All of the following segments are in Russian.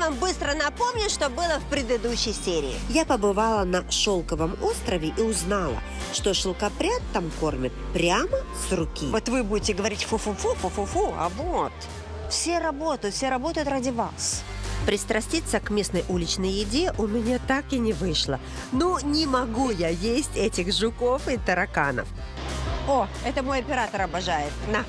вам быстро напомню, что было в предыдущей серии. Я побывала на Шелковом острове и узнала, что шелкопряд там кормят прямо с руки. Вот вы будете говорить фу-фу-фу, фу-фу-фу, а вот все работают ради вас. Пристраститься к местной уличной еде у меня так и не вышло. Ну, не могу я есть этих жуков и тараканов. О, это мой оператор обожает. На.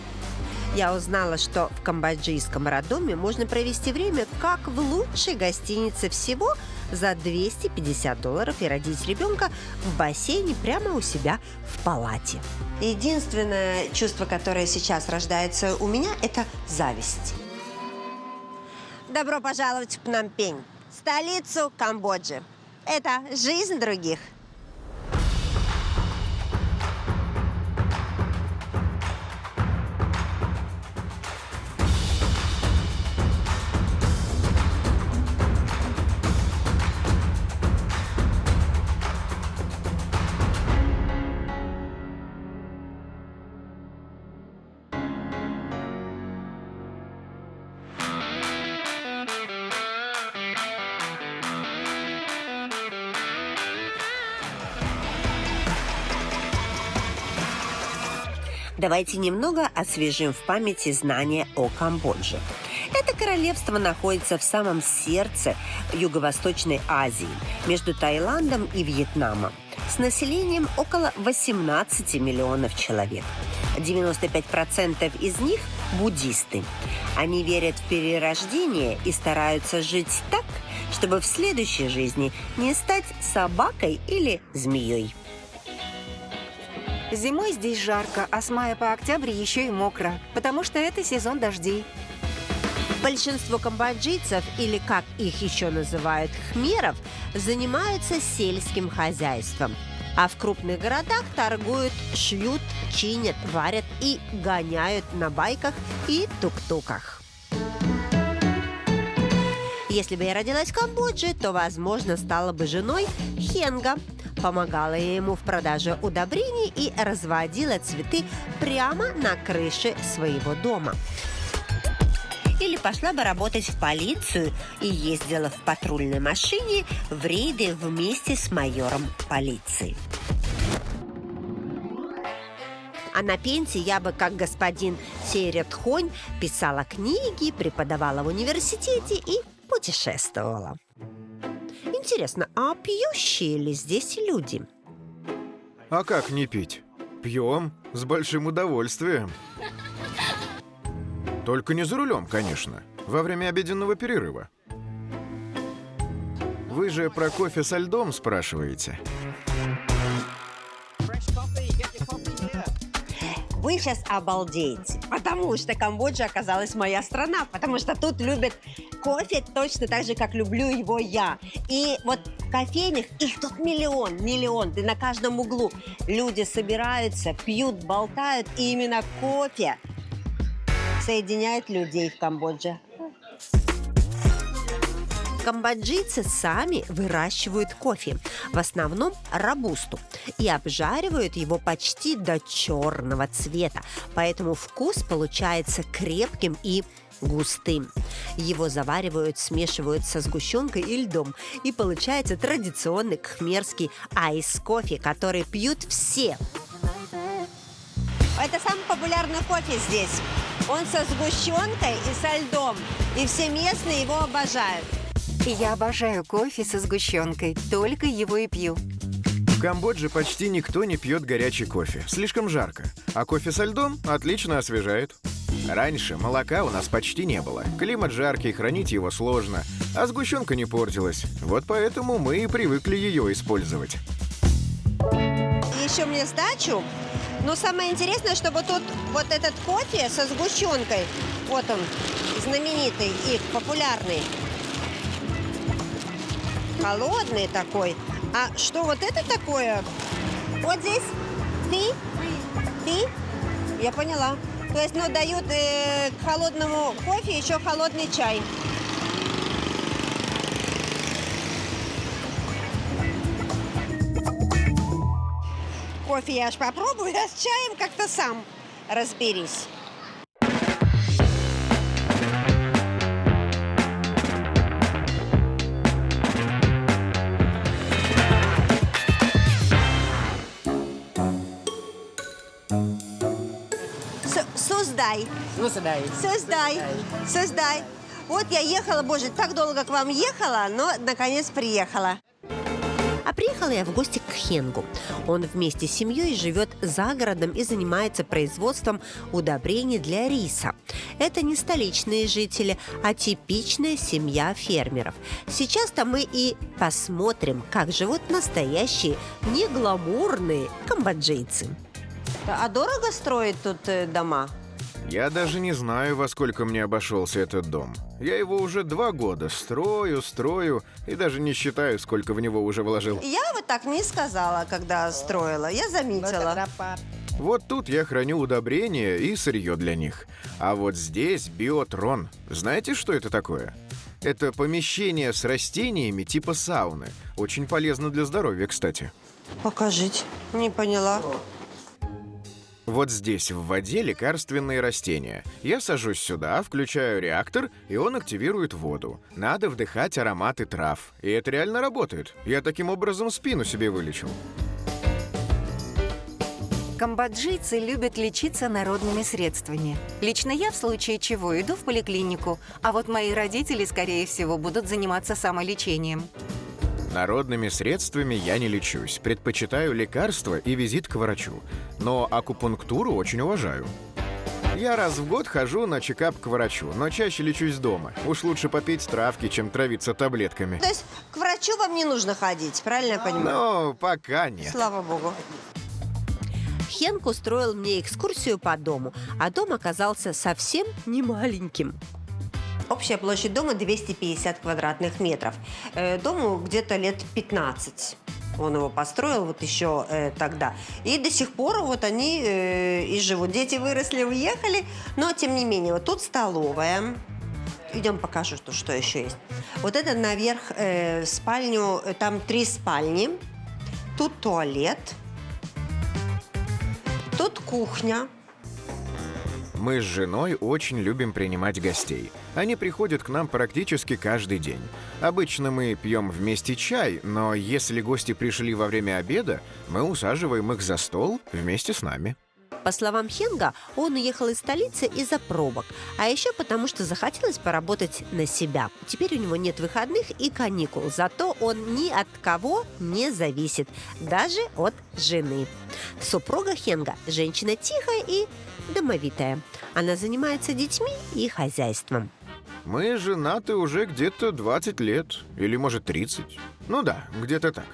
Я узнала, что в камбоджийском роддоме можно провести время как в лучшей гостинице всего за $250 и родить ребенка в бассейне прямо у себя в палате. Единственное чувство, которое сейчас рождается у меня, это зависть. Добро пожаловать в Пномпень, столицу Камбоджи. Это жизнь других. Давайте немного освежим в памяти знания о Камбодже. Это королевство находится в самом сердце Юго-Восточной Азии, между Таиландом и Вьетнамом, с населением около 18 миллионов человек. 95% из них – буддисты. Они верят в перерождение и стараются жить так, чтобы в следующей жизни не стать собакой или змеей. Зимой здесь жарко, а с мая по октябрь еще и мокро, потому что это сезон дождей. Большинство камбоджийцев, или как их еще называют хмеров, занимаются сельским хозяйством. А в крупных городах торгуют, шьют, чинят, варят и гоняют на байках и тук-туках. Если бы я родилась в Камбодже, то, возможно, стала бы женой Хенга. Помогала я ему в продаже удобрений и разводила цветы прямо на крыше своего дома. Или пошла бы работать в полицию и ездила в патрульной машине в рейды вместе с майором полиции. А на пенсии я бы, как господин Серетхонь, писала книги, преподавала в университете и путешествовала. Интересно, а пьющие ли здесь люди? А как не пить? Пьем с большим удовольствием. Только не за рулем, конечно. Во время обеденного перерыва. Вы же про кофе со льдом спрашиваете? Вы сейчас обалдеете, потому что Камбоджа оказалась моя страна, потому что тут любят кофе точно так же, как люблю его я. И вот в кофейнях их тут миллион, да на каждом углу. Люди собираются, пьют, болтают, и именно кофе соединяет людей в Камбодже. Камбоджийцы сами выращивают кофе, в основном робусту, и обжаривают его почти до черного цвета, поэтому вкус получается крепким и густым. Его заваривают, смешивают со сгущенкой и льдом, и получается традиционный кхмерский айс-кофе, который пьют все. Это самый популярный кофе здесь. Он со сгущенкой и со льдом, и все местные его обожают. Я обожаю кофе со сгущенкой, только его и пью. В Камбодже почти никто не пьет горячий кофе. Слишком жарко. А кофе со льдом отлично освежает. Раньше молока у нас почти не было. Климат жаркий, хранить его сложно. А сгущенка не портилась. Вот поэтому мы и привыкли ее использовать. Еще мне сдачу. Но самое интересное, чтобы тут вот этот кофе со сгущенкой, вот он, знаменитый их, популярный, холодный такой. А что вот это такое? Вот здесь ты? Я поняла. То есть, ну, дают к холодному кофе еще холодный чай. Кофе я аж попробую, а с чаем как-то сам разберись. Создай. Создай. Вот я ехала, боже, так долго к вам ехала, но наконец приехала. А приехала я в гости к Хенгу. Он вместе с семьей живет за городом и занимается производством удобрений для риса. Это не столичные жители, а типичная семья фермеров. Сейчас-то мы и посмотрим, как живут настоящие, не гламурные камбоджийцы. А дорого строить тут дома? Я даже не знаю, во сколько мне обошелся этот дом. Я его уже 2 года строю и даже не считаю, сколько в него уже вложил. Я вот так не сказала, когда строила, я заметила. Вот тут я храню удобрения и сырье для них. А вот здесь биотрон. Знаете, что это такое? Это помещение с растениями типа сауны. Очень полезно для здоровья, кстати. Покажите, не поняла. Вот здесь в воде лекарственные растения. Я сажусь сюда, включаю реактор, и он активирует воду. Надо вдыхать ароматы трав. И это реально работает. Я таким образом спину себе вылечил. Камбоджийцы любят лечиться народными средствами. Лично я в случае чего иду в поликлинику, а вот мои родители, скорее всего, будут заниматься самолечением. Народными средствами я не лечусь. Предпочитаю лекарства и визит к врачу. Но акупунктуру очень уважаю. Я раз в год хожу на чекап к врачу, но чаще лечусь дома. Уж лучше попить травки, чем травиться таблетками. То есть к врачу вам не нужно ходить, правильно я понимаю? Но пока нет. Слава богу. Хенг устроил мне экскурсию по дому, а дом оказался совсем не маленьким. Общая площадь дома 250 квадратных метров. Дому где-то лет 15. Он его построил вот еще тогда. И до сих пор вот они и живут. Дети выросли, уехали, но тем не менее. Вот тут столовая. Идем покажу, что еще есть. Вот это наверх спальню, там 3 спальни. Тут туалет. Тут кухня. Мы с женой очень любим принимать гостей. Они приходят к нам практически каждый день. Обычно мы пьем вместе чай, но если гости пришли во время обеда, мы усаживаем их за стол вместе с нами. По словам Хенга, он уехал из столицы из-за пробок, а еще потому, что захотелось поработать на себя. Теперь у него нет выходных и каникул, зато он ни от кого не зависит, даже от жены. Супруга Хенга – женщина тихая и домовитая. Она занимается детьми и хозяйством. Мы женаты уже где-то 20 лет, или может 30. Ну да, где-то так.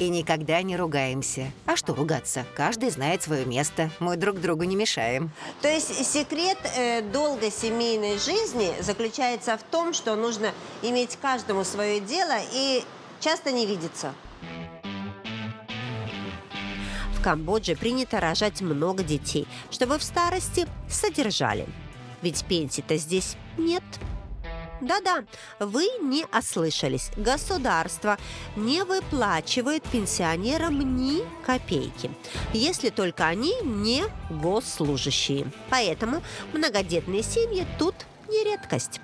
И никогда не ругаемся. А что ругаться? Каждый знает свое место. Мы друг другу не мешаем. То есть секрет долгой семейной жизни заключается в том, что нужно иметь каждому свое дело и часто не видеться. В Камбодже принято рожать много детей, чтобы в старости содержали. Ведь пенсий-то здесь нет. Да-да, вы не ослышались. Государство не выплачивает пенсионерам ни копейки, если только они не госслужащие. Поэтому многодетные семьи тут не редкость.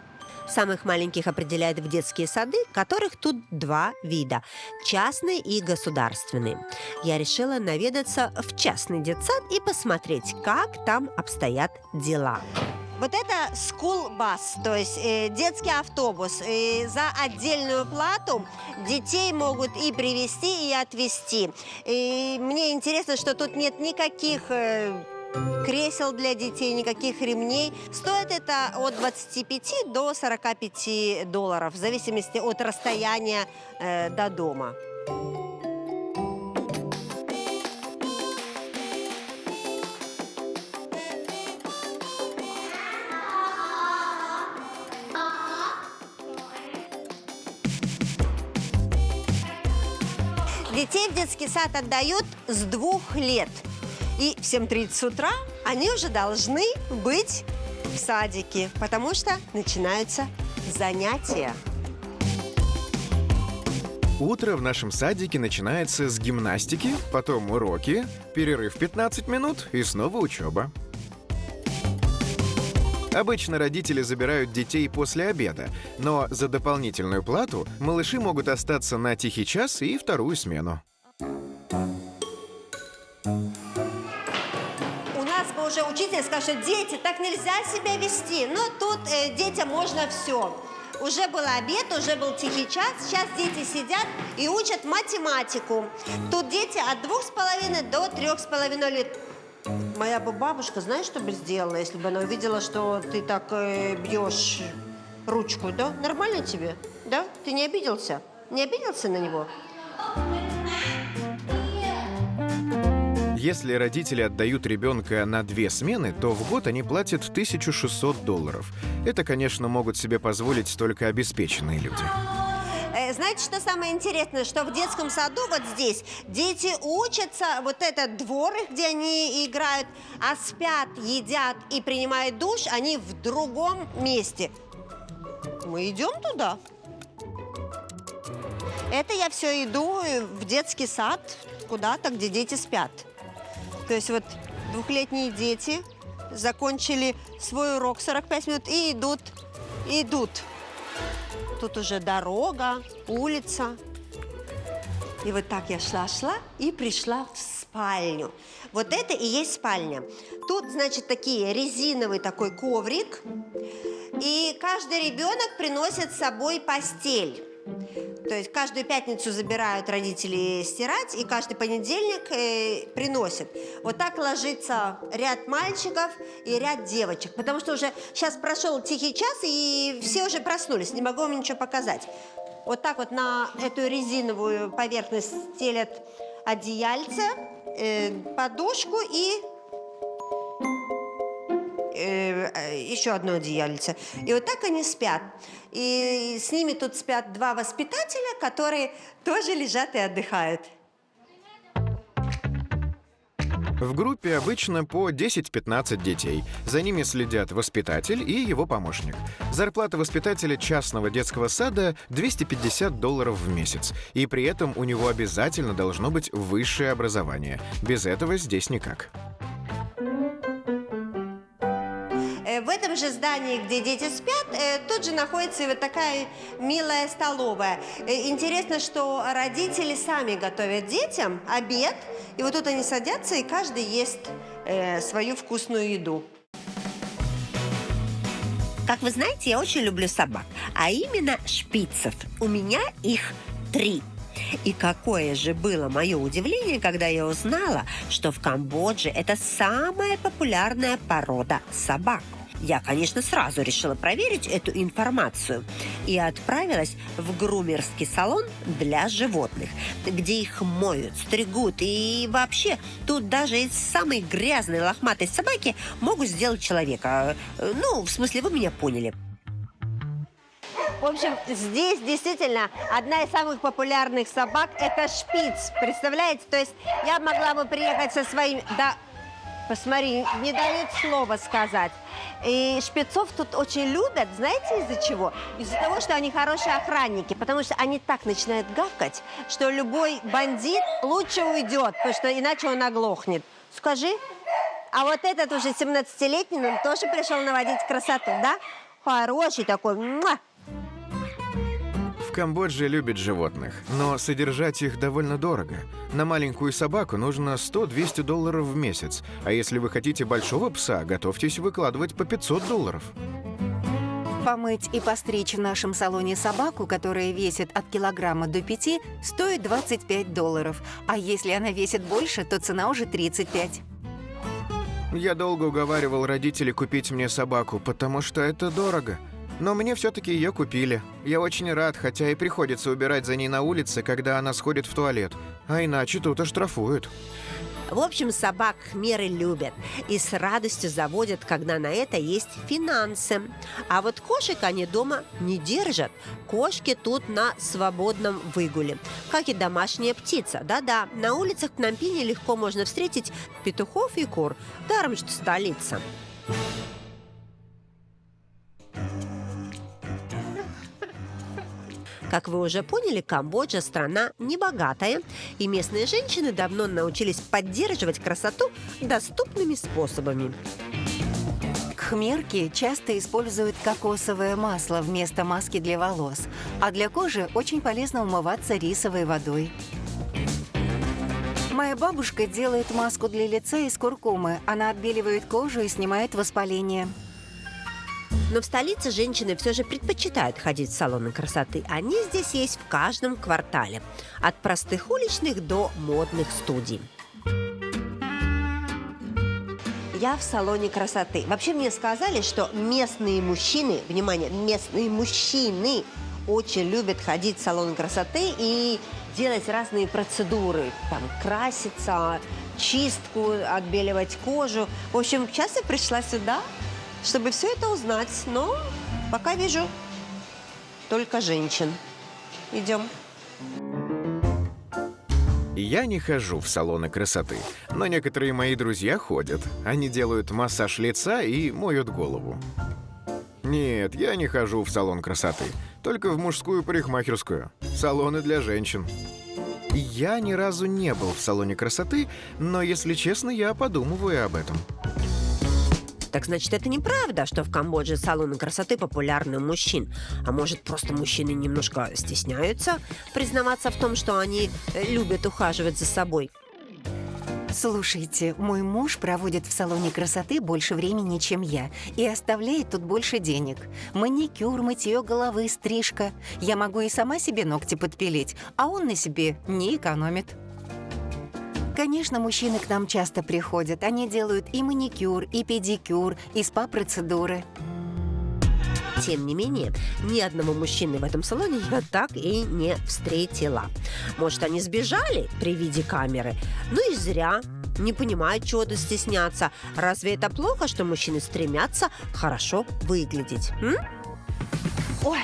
Самых маленьких определяют в детские сады, которых тут 2 вида – частные и государственные. Я решила наведаться в частный детсад и посмотреть, как там обстоят дела. Вот это school bus, то есть детский автобус. И за отдельную плату детей могут и привезти, и отвезти. И мне интересно, что тут нет никаких кресел для детей, никаких ремней. Стоит это от 25 до 45 долларов, в зависимости от расстояния до дома. Детей в детский сад отдают с 2 лет. И в 7:30 утра они уже должны быть в садике, потому что начинаются занятия. Утро в нашем садике начинается с гимнастики, потом уроки, перерыв 15 минут и снова учеба. Обычно родители забирают детей после обеда, но за дополнительную плату малыши могут остаться на тихий час и 2-ю смену. У нас уже учитель сказал, что дети, так нельзя себя вести. Но тут детям можно все. Уже был обед, уже был тихий час. Сейчас дети сидят и учат математику. Тут дети от 2,5 до 3,5 лет. Моя бы бабушка, знаешь, что бы сделала, если бы она увидела, что ты так бьешь ручку, да? Нормально тебе? Да? Ты не обиделся? Не обиделся на него? Если родители отдают ребенка на 2 смены, то в год они платят $1600. Это, конечно, могут себе позволить только обеспеченные люди. Знаете, что самое интересное? Что в детском саду вот здесь дети учатся, вот этот дворик, где они играют, а спят, едят и принимают душ, они в другом месте. Мы идем туда. Это я все иду в детский сад, куда-то, где дети спят. То есть вот 2-летние дети закончили свой урок 45 минут и идут. Тут уже дорога, улица. И вот так я шла и пришла в спальню. Вот это и есть спальня. Тут, значит, такие резиновый такой коврик. И каждый ребенок приносит с собой постель. То есть каждую пятницу забирают родители стирать, и каждый понедельник приносят. Вот так ложится ряд мальчиков и ряд девочек. Потому что уже сейчас прошел тихий час, и все уже проснулись. Не могу вам ничего показать. Вот так вот на эту резиновую поверхность стелят одеяльце, подушку и еще одно одеяльце. И вот так они спят. И с ними тут спят 2 воспитателя, которые тоже лежат и отдыхают. В группе обычно по 10-15 детей. За ними следят воспитатель и его помощник. Зарплата воспитателя частного детского сада $250 в месяц. И при этом у него обязательно должно быть высшее образование. Без этого здесь никак. В этом же здании, где дети спят, тут же находится и вот такая милая столовая. Интересно, что родители сами готовят детям обед, и вот тут они садятся, и каждый ест свою вкусную еду. Как вы знаете, я очень люблю собак, а именно шпицев. У меня их 3. И какое же было мое удивление, когда я узнала, что в Камбодже это самая популярная порода собак. Я, конечно, сразу решила проверить эту информацию и отправилась в грумерский салон для животных, где их моют, стригут, и вообще тут даже из самой грязной лохматой собаки могут сделать человека. Ну, в смысле, вы меня поняли. В общем, здесь действительно одна из самых популярных собак – это шпиц. Представляете? То есть я могла бы приехать со своим… Да, посмотри, не дают слова сказать. И шпицов тут очень любят, знаете, из-за чего? Из-за того, что они хорошие охранники, потому что они так начинают гавкать, что любой бандит лучше уйдет, потому что иначе он оглохнет. Скажи, а вот этот уже 17-летний, он тоже пришел наводить красоту, да? Хороший такой, муа! В Камбодже любят животных, но содержать их довольно дорого. На маленькую собаку нужно $100-200 в месяц, а если вы хотите большого пса, готовьтесь выкладывать по $500. Помыть и постричь в нашем салоне собаку, которая весит от килограмма до 5, стоит $25. А если она весит больше, то цена уже 35. Я долго уговаривал родителей купить мне собаку, потому что это дорого. Но мне все-таки ее купили. Я очень рад, хотя и приходится убирать за ней на улице, когда она сходит в туалет. А иначе тут оштрафуют. В общем, собак хмеры любят и с радостью заводят, когда на это есть финансы. А вот кошек они дома не держат. Кошки тут на свободном выгуле, как и домашняя птица. Да-да, на улицах Пномпеня легко можно встретить петухов и кур. Даром, что столица. Как вы уже поняли, Камбоджа – страна небогатая, и местные женщины давно научились поддерживать красоту доступными способами. Кхмерки часто используют кокосовое масло вместо маски для волос, а для кожи очень полезно умываться рисовой водой. Моя бабушка делает маску для лица из куркумы. Она отбеливает кожу и снимает воспаление. Но в столице женщины все же предпочитают ходить в салоны красоты. Они здесь есть в каждом квартале. От простых уличных до модных студий. Я в салоне красоты. Вообще мне сказали, что местные мужчины, внимание, местные мужчины очень любят ходить в салон красоты и делать разные процедуры. Там краситься, чистку, отбеливать кожу. В общем, сейчас я пришла сюда, чтобы все это узнать. Но пока вижу только женщин. Идем. Я не хожу в салоны красоты, но некоторые мои друзья ходят. Они делают массаж лица и моют голову. Нет, я не хожу в салон красоты, только в мужскую парикмахерскую. Салоны для женщин. Я ни разу не был в салоне красоты, но, если честно, я подумываю об этом. Так значит, это неправда, что в Камбодже салоны красоты популярны у мужчин. А может, просто мужчины немножко стесняются признаваться в том, что они любят ухаживать за собой? Слушайте, мой муж проводит в салоне красоты больше времени, чем я, и оставляет тут больше денег. Маникюр, мытье головы, стрижка. Я могу и сама себе ногти подпилить, а он на себе не экономит. Конечно, мужчины к нам часто приходят. Они делают и маникюр, и педикюр, и спа-процедуры. Тем не менее, ни одного мужчины в этом салоне я так и не встретила. Может, они сбежали при виде камеры? Ну и зря. Не понимают, чего тут стесняться. Разве это плохо, что мужчины стремятся хорошо выглядеть? Ой,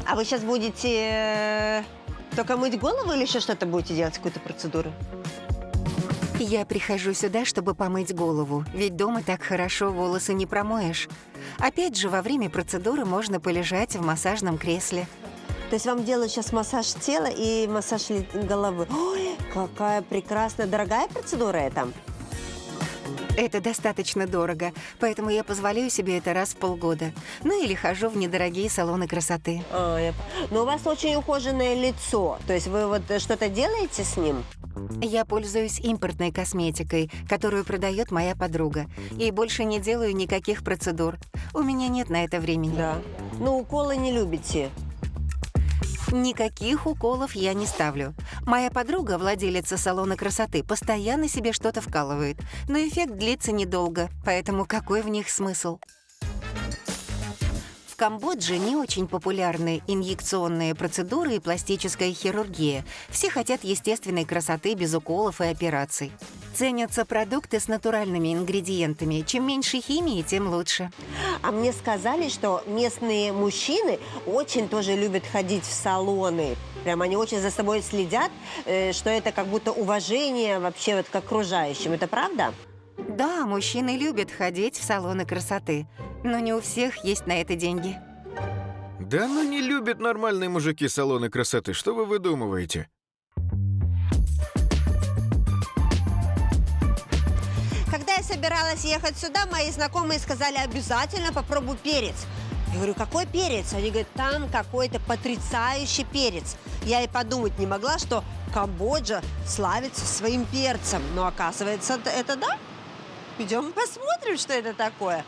а вы сейчас будете только мыть голову или еще что-то будете делать, какую-то процедуру? Я прихожу сюда, чтобы помыть голову, ведь дома так хорошо волосы не промоешь. Опять же, во время процедуры можно полежать в массажном кресле. То есть вам делают сейчас массаж тела и массаж головы. Ой, какая прекрасная, дорогая процедура это. Это достаточно дорого, поэтому я позволяю себе это раз в полгода. Ну или хожу в недорогие салоны красоты. Но у вас очень ухоженное лицо. То есть вы вот что-то делаете с ним? Я пользуюсь импортной косметикой, которую продает моя подруга. И больше не делаю никаких процедур. У меня нет на это времени. Да. Но уколы не любите? Никаких уколов я не ставлю. Моя подруга, владелица салона красоты, постоянно себе что-то вкалывает. Но эффект длится недолго, поэтому какой в них смысл? В Камбодже не очень популярны инъекционные процедуры и пластическая хирургия. Все хотят естественной красоты без уколов и операций. Ценятся продукты с натуральными ингредиентами. Чем меньше химии, тем лучше. А мне сказали, что местные мужчины очень тоже любят ходить в салоны. Прям они очень за собой следят, что это как будто уважение вообще вот к окружающим. Это правда? Да, мужчины любят ходить в салоны красоты. Но не у всех есть на это деньги. Да ну не любят нормальные мужики салоны красоты. Что вы выдумываете? Когда я собиралась ехать сюда, мои знакомые сказали, обязательно попробуй перец. Я говорю, какой перец? Они говорят, там какой-то потрясающий перец. Я и подумать не могла, что Камбоджа славится своим перцем. Но оказывается, это да. Идем посмотрим, что это такое.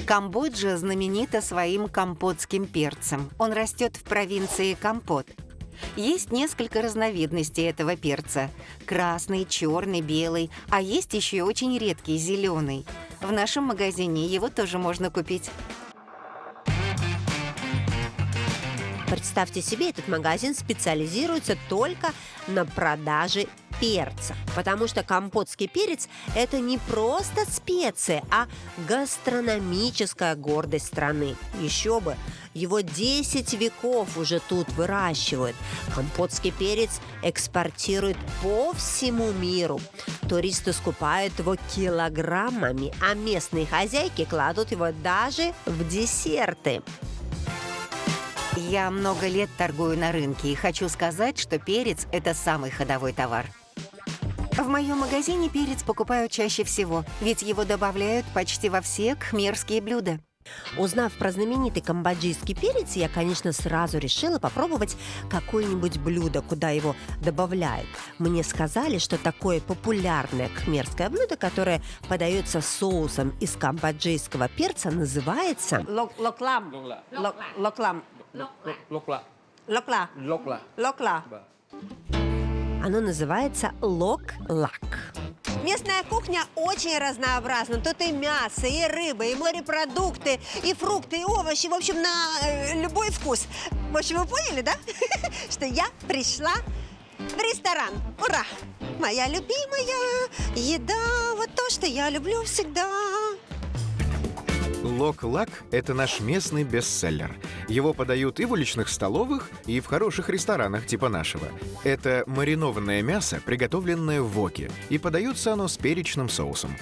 Камбоджа знаменита своим кампотским перцем. Он растет в провинции Кампот. Есть несколько разновидностей этого перца. Красный, черный, белый, а есть еще очень редкий, зеленый. В нашем магазине его тоже можно купить. Представьте себе, этот магазин специализируется только на продаже перца. Потому что кампотский перец – это не просто специя, а гастрономическая гордость страны. Еще бы, его 10 веков уже тут выращивают. Кампотский перец экспортируют по всему миру. Туристы скупают его килограммами, а местные хозяйки кладут его даже в десерты. Я много лет торгую на рынке и хочу сказать, что перец – это самый ходовой товар. В моем магазине перец покупают чаще всего, ведь его добавляют почти во все кхмерские блюда. Узнав про знаменитый камбоджийский перец, я, конечно, сразу решила попробовать какое-нибудь блюдо, куда его добавляют. Мне сказали, что такое популярное кхмерское блюдо, которое подается соусом из камбоджийского перца, называется... Локлам. Локлам. Локла. Локла. Локла. Локла. Оно называется лок-лак. Местная кухня очень разнообразна. Тут и мясо, и рыба, и морепродукты, и фрукты, и овощи. В общем, на любой вкус. В общем, вы поняли, да? Что я пришла в ресторан. Ура! Моя любимая еда. Вот то, что я люблю всегда. Лок-лак – это наш местный бестселлер. Его подают и в уличных столовых, и в хороших ресторанах типа нашего. Это маринованное мясо, приготовленное в воке, и подается оно с перечным соусом.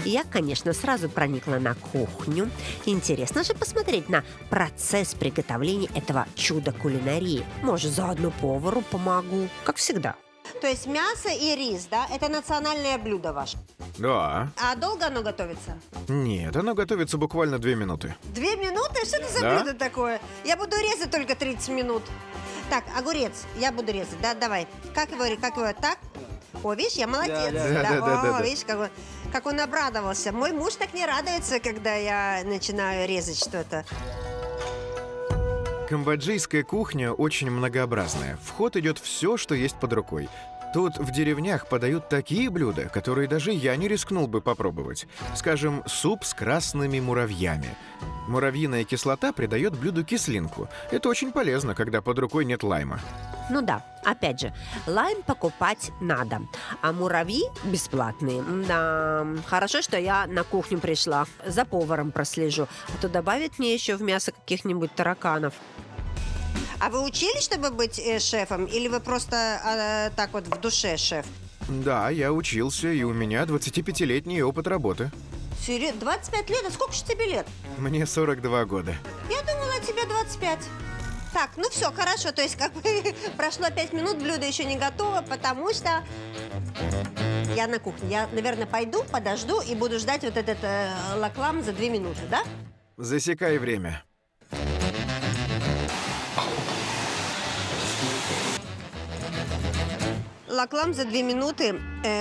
Я, конечно, сразу проникла на кухню. Интересно же посмотреть на процесс приготовления этого чуда кулинарии. Может, заодно повару помогу, как всегда. То есть мясо и рис, да? Это национальное блюдо ваше. Да. А долго оно готовится? Нет, оно готовится буквально 2 минуты. 2 минуты? Что это за Да. блюдо такое? Я буду резать только 30 минут. Так, огурец, я буду резать, да, давай. Как его, так? О, видишь, я молодец. Да. Видишь, как он обрадовался. Мой муж так не радуется, когда я начинаю резать что-то. Камбоджийская кухня очень многообразная. В ход идет все, что есть под рукой. Тут в деревнях подают такие блюда, которые даже я не рискнул бы попробовать. Скажем, суп с красными муравьями. Муравьиная кислота придает блюду кислинку. Это очень полезно, когда под рукой нет лайма. Ну да, опять же, лайм покупать надо, а муравьи бесплатные. Да, хорошо, что я на кухню пришла, за поваром прослежу, а то добавит мне еще в мясо каких-нибудь тараканов. А вы учились, чтобы быть шефом? Или вы просто так вот в душе шеф? Да, я учился, и у меня 25-летний опыт работы. Серьезно? 25 лет? А сколько же тебе лет? Мне 42 года. Я думала, тебе 25. Так, ну все, хорошо. То есть, как бы прошло 5 минут, блюдо еще не готово, потому что я на кухне. Я, наверное, пойду, подожду и буду ждать вот этот лаклам за 2 минуты, да? Засекай время. Лаклам за 2 минуты.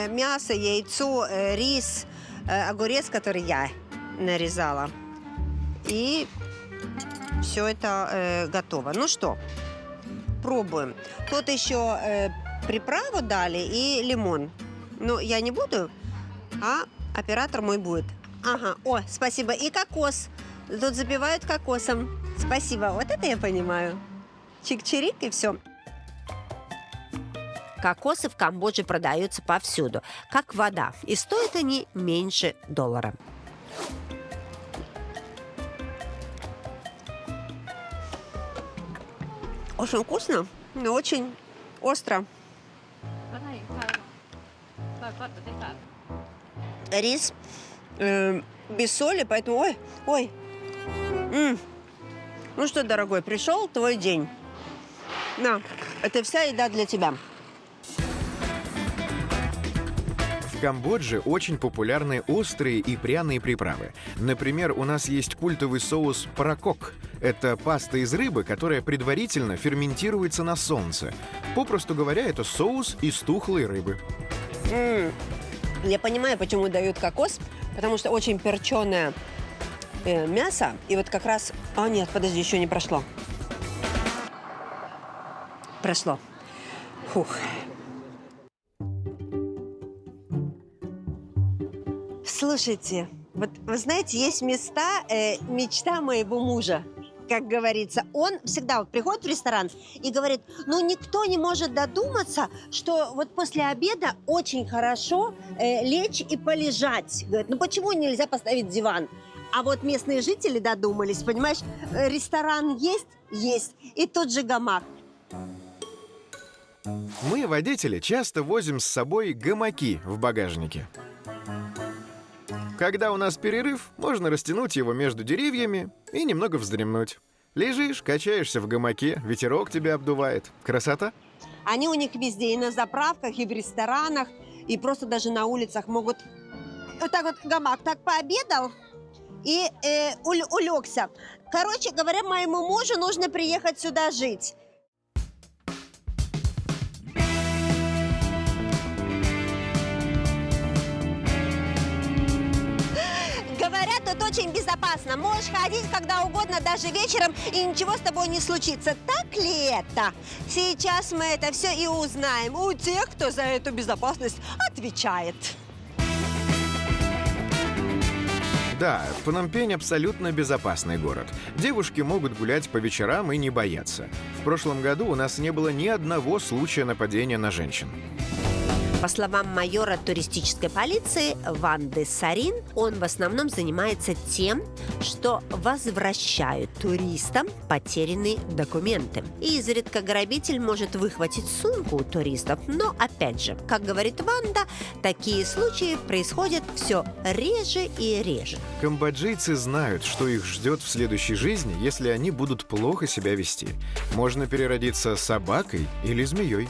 Мясо, яйцо, рис, огурец, который я нарезала. И все это готово. Ну что, пробуем. Тут еще приправу дали и лимон. Но я не буду, а оператор мой будет. Ага, о, спасибо. И кокос. Тут запивают кокосом. Спасибо, вот это я понимаю. Чик-чирик и все. Кокосы в Камбодже продаются повсюду, как вода, и стоят они меньше $1. Очень вкусно, но очень остро. Рис без соли, поэтому... Ой. Ну что, дорогой, пришел твой день. На, это вся еда для тебя. В Камбодже очень популярны острые и пряные приправы. Например, у нас есть культовый соус пракок. Это паста из рыбы, которая предварительно ферментируется на солнце. Попросту говоря, это соус из тухлой рыбы. Я понимаю, почему дают кокос, потому что очень перченое мясо. И вот как раз... А, нет, подожди, еще не прошло. Прошло. Фух. Слушайте, вот вы знаете, есть места, мечта моего мужа, как говорится. Он всегда вот приходит в ресторан и говорит, ну никто не может додуматься, что вот после обеда очень хорошо лечь и полежать. Говорит, ну почему нельзя поставить диван? А вот местные жители додумались, понимаешь, ресторан есть, есть, и тот же гамак. Мы, водители, часто возим с собой гамаки в багажнике. Когда у нас перерыв, можно растянуть его между деревьями и немного вздремнуть. Лежишь, качаешься в гамаке, ветерок тебя обдувает. Красота? Они у них везде, и на заправках, и в ресторанах, и просто даже на улицах могут... Вот так вот гамак так пообедал, и улегся. Короче говоря, моему мужу нужно приехать сюда жить. Говорят, тут очень безопасно. Можешь ходить когда угодно, даже вечером, и ничего с тобой не случится. Так ли это? Сейчас мы это все и узнаем у тех, кто за эту безопасность отвечает. Да, Пномпень абсолютно безопасный город. Девушки могут гулять по вечерам и не бояться. В прошлом году у нас не было ни одного случая нападения на женщин. По словам майора туристической полиции Ванды Сарин, он в основном занимается тем, что возвращает туристам потерянные документы. И изредка грабитель может выхватить сумку у туристов. Но, опять же, как говорит Ванда, такие случаи происходят все реже и реже. Камбоджийцы знают, что их ждет в следующей жизни, если они будут плохо себя вести. Можно переродиться собакой или змеей.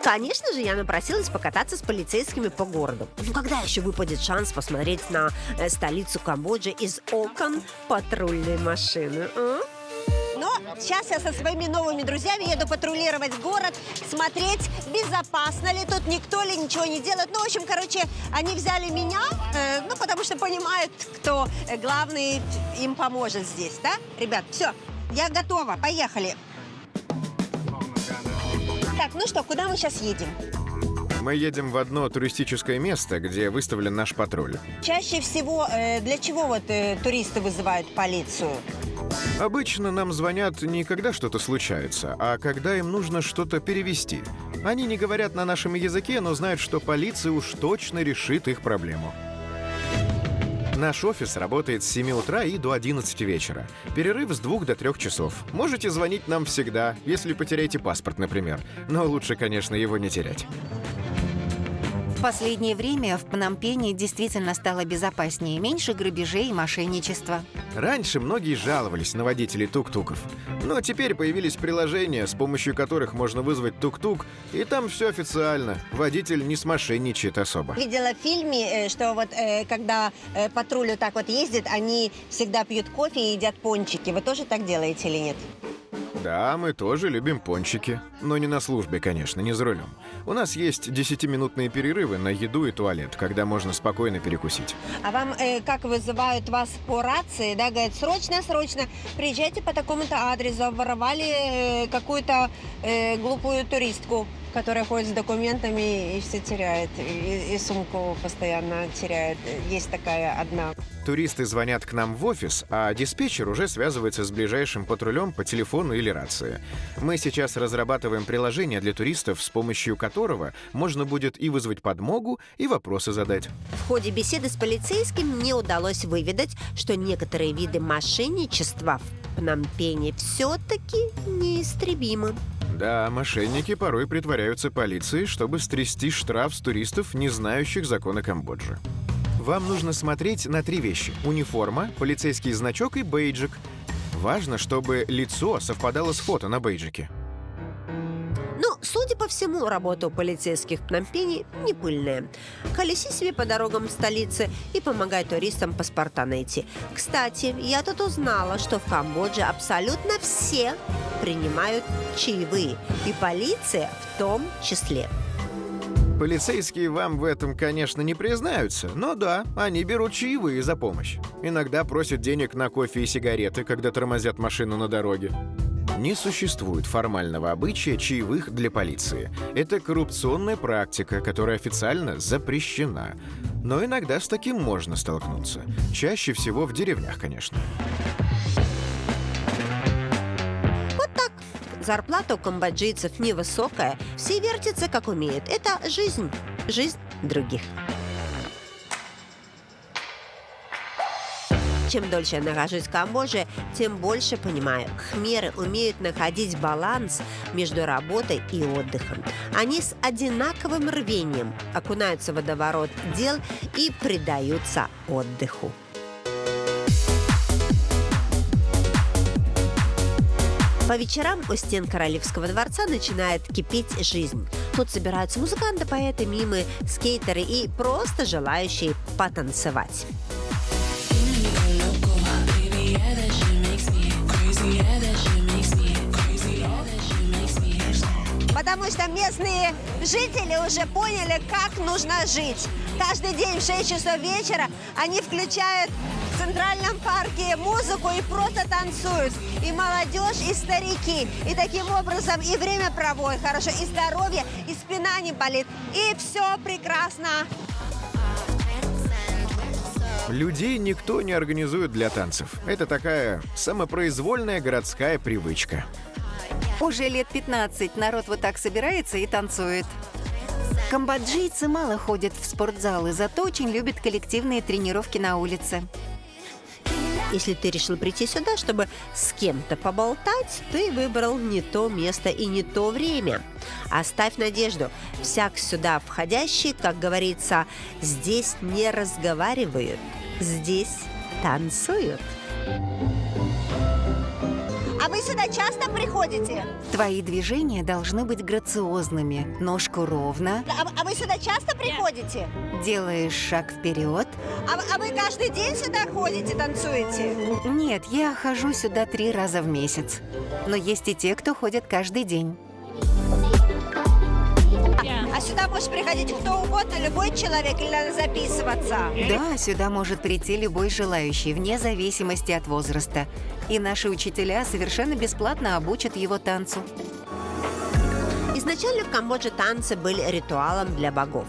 Конечно же, я напросилась покататься с полицейскими по городу. Ну, когда еще выпадет шанс посмотреть на столицу Камбоджи из окон патрульной машины, а? Но сейчас я со своими новыми друзьями еду патрулировать город, смотреть, безопасно ли тут, никто ли ничего не делает. Ну, в общем, короче, они взяли меня, потому что понимают, кто главный им поможет здесь, да? Ребят, все, я готова, поехали. Так, ну что, куда мы сейчас едем? Мы едем в одно туристическое место, где выставлен наш патруль. Чаще всего для чего туристы вызывают полицию? Обычно нам звонят не когда что-то случается, а когда им нужно что-то перевести. Они не говорят на нашем языке, но знают, что полиция уж точно решит их проблему. Наш офис работает с 7 утра и до 11 вечера. Перерыв с 2 до 3 часов. Можете звонить нам всегда, если потеряете паспорт, например. Но лучше, конечно, его не терять. В последнее время в Пномпене действительно стало безопаснее, меньше грабежей и мошенничества. Раньше многие жаловались на водителей тук-туков. Но теперь появились приложения, с помощью которых можно вызвать тук-тук, и там все официально. Водитель не смошенничает особо. Видела в фильме, что вот когда патруль вот так вот ездит, они всегда пьют кофе и едят пончики. Вы тоже так делаете или нет? Да, мы тоже любим пончики. Но не на службе, конечно, не за рулем. У нас есть 10-минутные перерывы на еду и туалет, когда можно спокойно перекусить. А вам как вызывают вас по рации, да, говорят, срочно, срочно, приезжайте по такому-то адресу, воровали какую-то глупую туристку, которая ходит с документами и все теряет, и сумку постоянно теряет. Есть такая одна. Туристы звонят к нам в офис, а диспетчер уже связывается с ближайшим патрулем по телефону или рации. Мы сейчас разрабатываем приложение для туристов, с помощью которого можно будет и вызвать подмогу, и вопросы задать. В ходе беседы с полицейским мне удалось выведать, что некоторые виды мошенничества в Пномпене все-таки неистребимы. Да, мошенники порой притворяются полицией, чтобы стрясти штраф с туристов, не знающих законы Камбоджи. Вам нужно смотреть на 3 вещи: униформа, полицейский значок и бейджик. Важно, чтобы лицо совпадало с фото на бейджике. Ну, судя по всему, работа у полицейских в Пномпене не пыльная. Колеси себе по дорогам столицы и помогай туристам паспорта найти. Кстати, я тут узнала, что в Камбодже абсолютно все принимают чаевые, и полиция в том числе. Полицейские вам в этом, конечно, не признаются, но да, они берут чаевые за помощь. Иногда просят денег на кофе и сигареты, когда тормозят машину на дороге. Не существует формального обычая чаевых для полиции. Это коррупционная практика, которая официально запрещена. Но иногда с таким можно столкнуться. Чаще всего в деревнях, конечно. Зарплата у камбоджийцев невысокая, все вертятся как умеют. Это жизнь других. Чем дольше я нахожусь в Камбодже, тем больше понимаю, кхмеры умеют находить баланс между работой и отдыхом. Они с одинаковым рвением окунаются в водоворот дел и предаются отдыху. По вечерам у стен Королевского дворца начинает кипеть жизнь. Тут собираются музыканты, поэты, мимы, скейтеры и просто желающие потанцевать. потому что местные жители уже поняли, как нужно жить. Каждый день в 6 часов вечера они включают в Центральном парке музыку и просто танцуют. И молодежь, и старики. И таким образом и время проводят хорошо, и здоровье, и спина не болит. И все прекрасно. Людей никто не организует для танцев. Это такая самопроизвольная городская привычка. Уже лет 15 народ вот так собирается и танцует. Камбоджийцы мало ходят в спортзалы, зато очень любят коллективные тренировки на улице. Если ты решил прийти сюда, чтобы с кем-то поболтать, ты выбрал не то место и не то время. Оставь надежду. Всяк сюда входящий, как говорится, здесь не разговаривают, здесь танцуют. А вы сюда часто приходите? Твои движения должны быть грациозными. Ножку ровно, А вы сюда часто приходите? делаешь шаг вперед. А вы каждый день сюда ходите, танцуете? Нет, я хожу сюда 3 раза в месяц. Но есть и те, кто ходят каждый день. А сюда может приходить кто угодно, любой человек, или надо записываться? Да, сюда может прийти любой желающий, вне зависимости от возраста. И наши учителя совершенно бесплатно обучат его танцу. Изначально в Камбодже танцы были ритуалом для богов.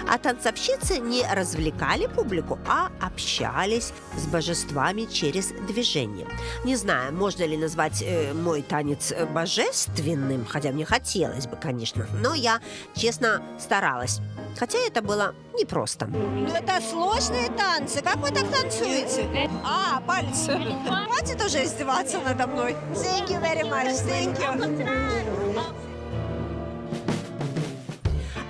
А танцовщицы не развлекали публику, а общались с божествами через движение. Не знаю, можно ли назвать мой танец божественным, хотя мне хотелось бы, конечно, но я, честно, старалась. Хотя это было непросто. Ну, это сложные танцы. Как вы так танцуете? А, пальцы. Хватит уже издеваться надо мной. Thank you very much. Thank you.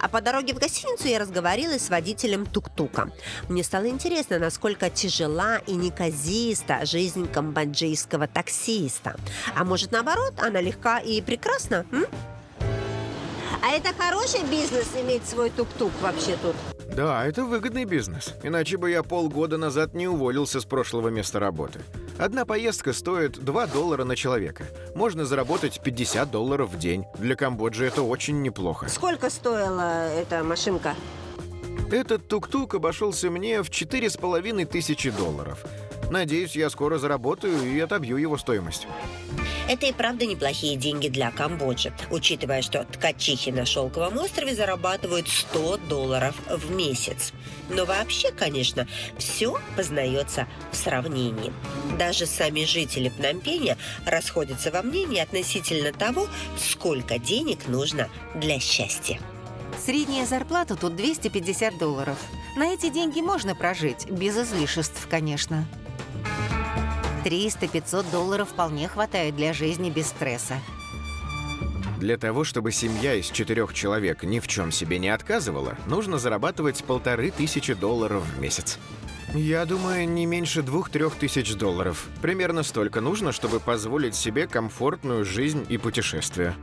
А по дороге в гостиницу я разговорилась с водителем тук-тука. Мне стало интересно, насколько тяжела и неказиста жизнь камбоджийского таксиста. А может, наоборот, она легка и прекрасна? А это хороший бизнес иметь свой тук-тук вообще тут? Да, это выгодный бизнес. Иначе бы я полгода назад не уволился с прошлого места работы. Одна поездка стоит $2 на человека. Можно заработать $50 в день. Для Камбоджи это очень неплохо. Сколько стоила эта машинка? Этот тук-тук обошелся мне в $4500. Надеюсь, я скоро заработаю и отобью его стоимость. Это и правда неплохие деньги для Камбоджи, учитывая, что ткачихи на Шелковом острове зарабатывают $100 в месяц. Но вообще, конечно, все познается в сравнении. Даже сами жители Пномпеня расходятся во мнении относительно того, сколько денег нужно для счастья. Средняя зарплата тут $250. На эти деньги можно прожить, без излишеств, конечно. $300-500 вполне хватает для жизни без стресса. Для того, чтобы семья из 4 человек ни в чем себе не отказывала, нужно зарабатывать $1500 в месяц. Я думаю, не меньше $2000-3000. Примерно столько нужно, чтобы позволить себе комфортную жизнь и путешествия.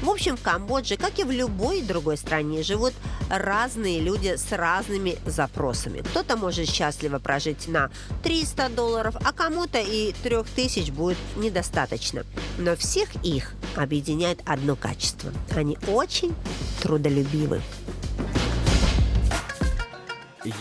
В общем, в Камбодже, как и в любой другой стране, живут разные люди с разными запросами. Кто-то может счастливо прожить на $300, а кому-то и 3000 будет недостаточно. Но всех их объединяет одно качество. Они очень трудолюбивы.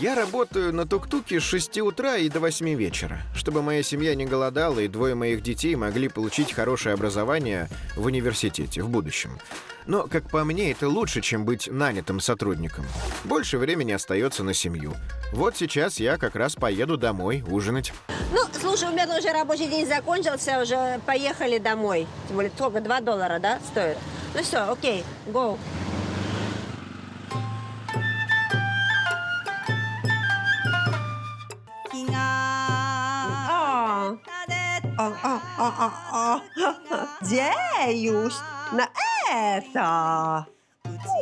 Я работаю на тук-туке с 6 утра и до 8 вечера, чтобы моя семья не голодала и 2 моих детей могли получить хорошее образование в университете в будущем. Но, как по мне, это лучше, чем быть нанятым сотрудником. Больше времени остается на семью. Вот сейчас я как раз поеду домой ужинать. Ну, слушай, у меня уже рабочий день закончился, уже поехали домой. Тем более, сколько? $2, да, стоит? Ну все, окей, go. Надеюсь на это.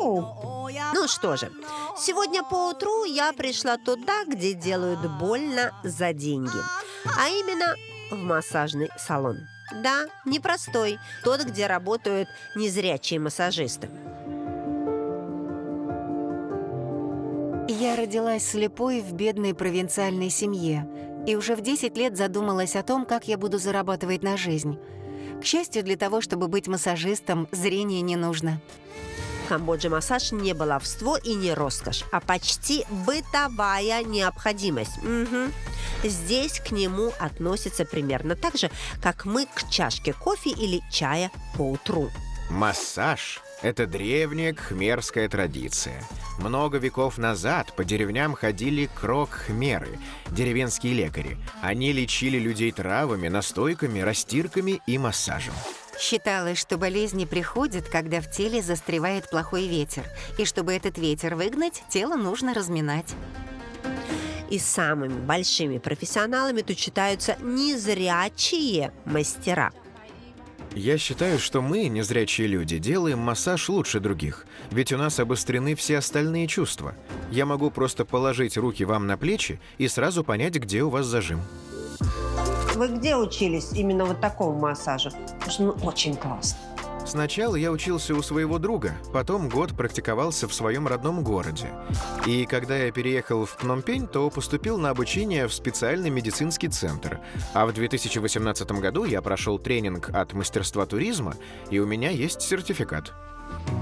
Ну что же, сегодня поутру я пришла туда, где делают больно за деньги. А именно в массажный салон. Да, непростой. Тот, где работают незрячие массажисты. Я родилась слепой в бедной провинциальной семье и уже в 10 лет задумалась о том, как я буду зарабатывать на жизнь. К счастью, для того, чтобы быть массажистом, зрение не нужно. В Камбодже массаж не баловство и не роскошь, а почти бытовая необходимость. Мгм. Здесь к нему относятся примерно так же, как мы к чашке кофе или чая по утру. Массаж – это древняя кхмерская традиция. Много веков назад по деревням ходили крок-хмеры, деревенские лекари. Они лечили людей травами, настойками, растирками и массажем. Считалось, что болезни приходят, когда в теле застревает плохой ветер. И чтобы этот ветер выгнать, тело нужно разминать. И самыми большими профессионалами тут считаются незрячие мастера. Я считаю, что мы, незрячие люди, делаем массаж лучше других. Ведь у нас обострены все остальные чувства. Я могу просто положить руки вам на плечи и сразу понять, где у вас зажим. Вы где учились именно вот такому массажу? Потому что очень классно. Сначала я учился у своего друга, потом год практиковался в своем родном городе. И когда я переехал в Пномпень, то поступил на обучение в специальный медицинский центр. А в 2018 году я прошел тренинг от мастерства туризма, и у меня есть сертификат.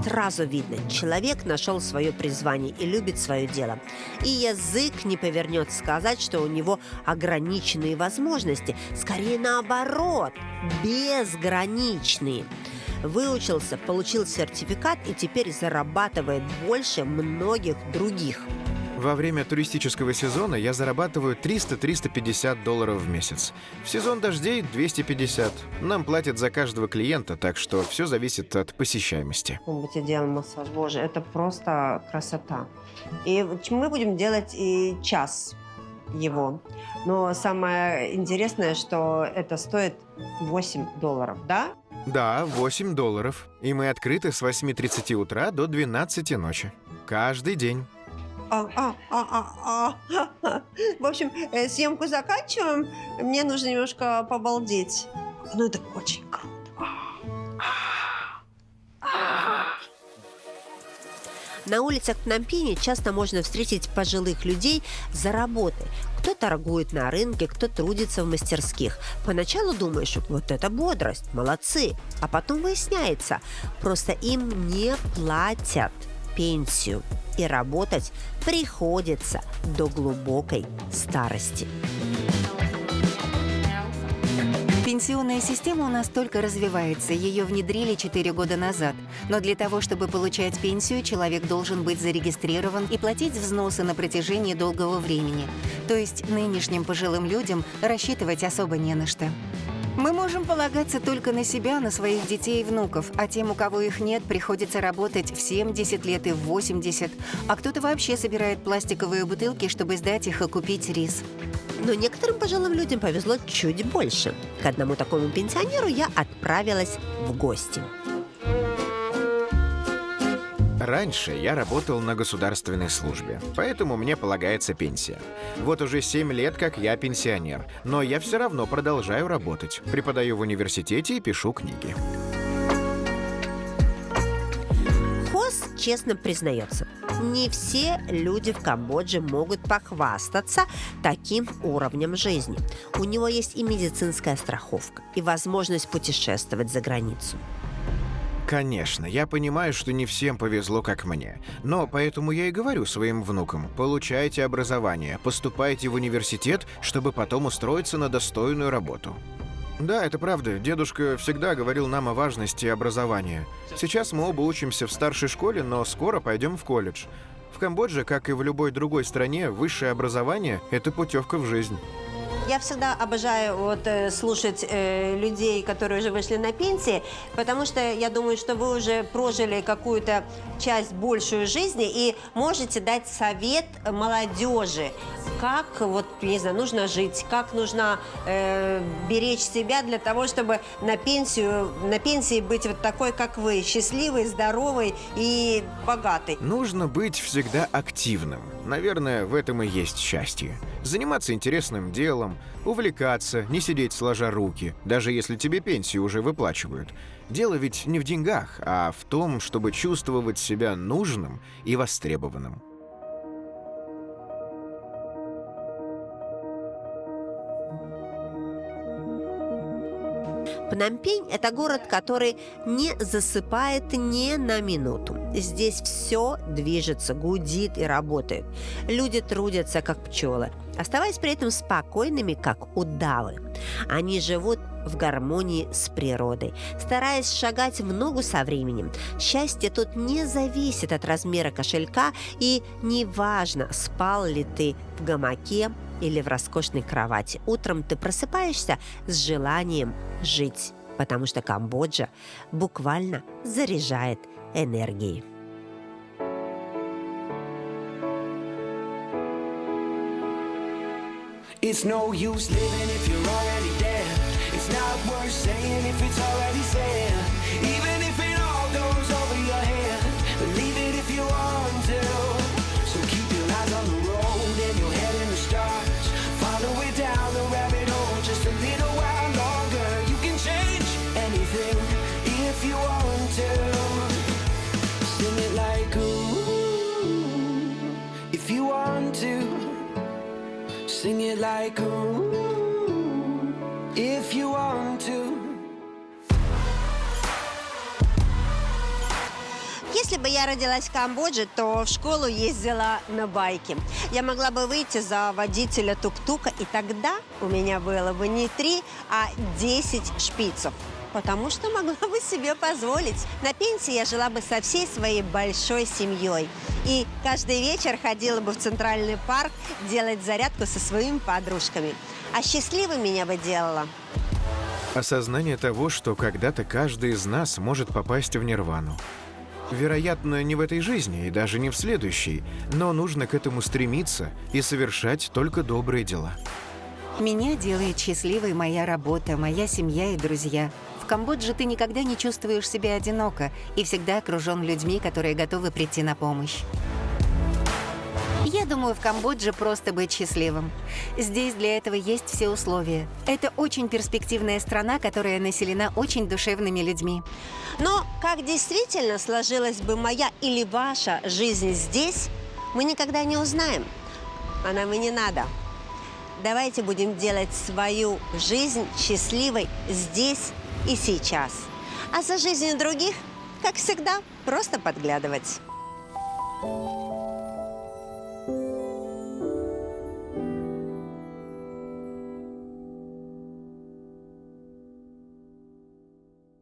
Сразу видно, человек нашел свое призвание и любит свое дело. И язык не повернет сказать, что у него ограниченные возможности. Скорее наоборот, безграничные. Выучился, получил сертификат и теперь зарабатывает больше многих других. Во время туристического сезона я зарабатываю $300-350 в месяц. В сезон дождей 250. Нам платят за каждого клиента, так что все зависит от посещаемости. Мы тебе делаем массаж. Боже, это просто красота. И мы будем делать и час его. Но самое интересное, что это стоит $8, да? Да, $8. И мы открыты с 8:30 утра до 12 ночи. Каждый день. В общем, съемку заканчиваем. Мне нужно немножко побалдеть. Ну, это очень круто. На улицах Пномпеня часто можно встретить пожилых людей за работой. Кто торгует на рынке, кто трудится в мастерских. Поначалу думаешь, вот это бодрость, молодцы. А потом выясняется, просто им не платят пенсию. И работать приходится до глубокой старости. Пенсионная система у нас только развивается, ее внедрили 4 года назад. Но для того, чтобы получать пенсию, человек должен быть зарегистрирован и платить взносы на протяжении долгого времени. То есть нынешним пожилым людям рассчитывать особо не на что. Мы можем полагаться только на себя, на своих детей и внуков, а тем, у кого их нет, приходится работать в 70 лет и в 80, а кто-то вообще собирает пластиковые бутылки, чтобы сдать их и купить рис. Но некоторым пожилым людям повезло чуть больше. К одному такому пенсионеру я отправилась в гости. Раньше я работал на государственной службе, поэтому мне полагается пенсия. Вот уже 7 лет, как я пенсионер, но я все равно продолжаю работать. Преподаю в университете и пишу книги. Хос честно признается, не все люди в Камбодже могут похвастаться таким уровнем жизни. У него есть и медицинская страховка, и возможность путешествовать за границу. Конечно, я понимаю, что не всем повезло, как мне. Но поэтому я и говорю своим внукам: получайте образование, поступайте в университет, чтобы потом устроиться на достойную работу. Да, это правда. Дедушка всегда говорил нам о важности образования. Сейчас мы оба учимся в старшей школе, но скоро пойдем в колледж. В Камбодже, как и в любой другой стране, высшее образование – это путевка в жизнь. Я всегда обожаю слушать людей, которые уже вышли на пенсии, потому что я думаю, что вы уже прожили какую-то часть большую жизни и можете дать совет молодежи, как не знаю, нужно жить, как нужно беречь себя для того, чтобы на пенсии быть вот такой, как вы, счастливый, здоровый и богатый. Нужно быть всегда активным. Наверное, в этом и есть счастье. Заниматься интересным делом, увлекаться, не сидеть сложа руки, даже если тебе пенсию уже выплачивают. Дело ведь не в деньгах, а в том, чтобы чувствовать себя нужным и востребованным. Пномпень – это город, который не засыпает ни на минуту. Здесь все движется, гудит и работает. Люди трудятся, как пчелы, оставаясь при этом спокойными, как удавы. Они живут в гармонии с природой, стараясь шагать в ногу со временем. Счастье тут не зависит от размера кошелька, и неважно, спал ли ты в гамаке или в роскошной кровати. Утром ты просыпаешься с желанием жить, потому что Камбоджа буквально заряжает энергией. It's no use living if you're already dead. It's not worth saying if it's already said. Even if it all goes over your head, believe it if you want to. So keep your eyes on the road and your head in the stars. Follow it down the rabbit hole just a little while longer. You can change anything if you want to. Sing it like ooh, if you want to. Sing it like ooh, if you want to. Если бы я родилась в Камбодже, то в школу ездила на байке. Я могла бы выйти за водителя тук-тука, и тогда у меня было бы не 3, а 10 шпицев. Потому что могла бы себе позволить. На пенсии я жила бы со всей своей большой семьей. И каждый вечер ходила бы в Центральный парк делать зарядку со своими подружками. А счастливой меня бы делала Осознание того, что когда-то каждый из нас может попасть в нирвану. Вероятно, не в этой жизни и даже не в следующей, но нужно к этому стремиться и совершать только добрые дела. Меня делает счастливой моя работа, моя семья и друзья. В Камбодже ты никогда не чувствуешь себя одиноко и всегда окружен людьми, которые готовы прийти на помощь. Я думаю, в Камбодже просто быть счастливым. Здесь для этого есть все условия. Это очень перспективная страна, которая населена очень душевными людьми. Но как действительно сложилась бы моя или ваша жизнь здесь, мы никогда не узнаем. А нам и не надо. Давайте будем делать свою жизнь счастливой здесь и сейчас. А за жизнью других, как всегда, просто подглядывать.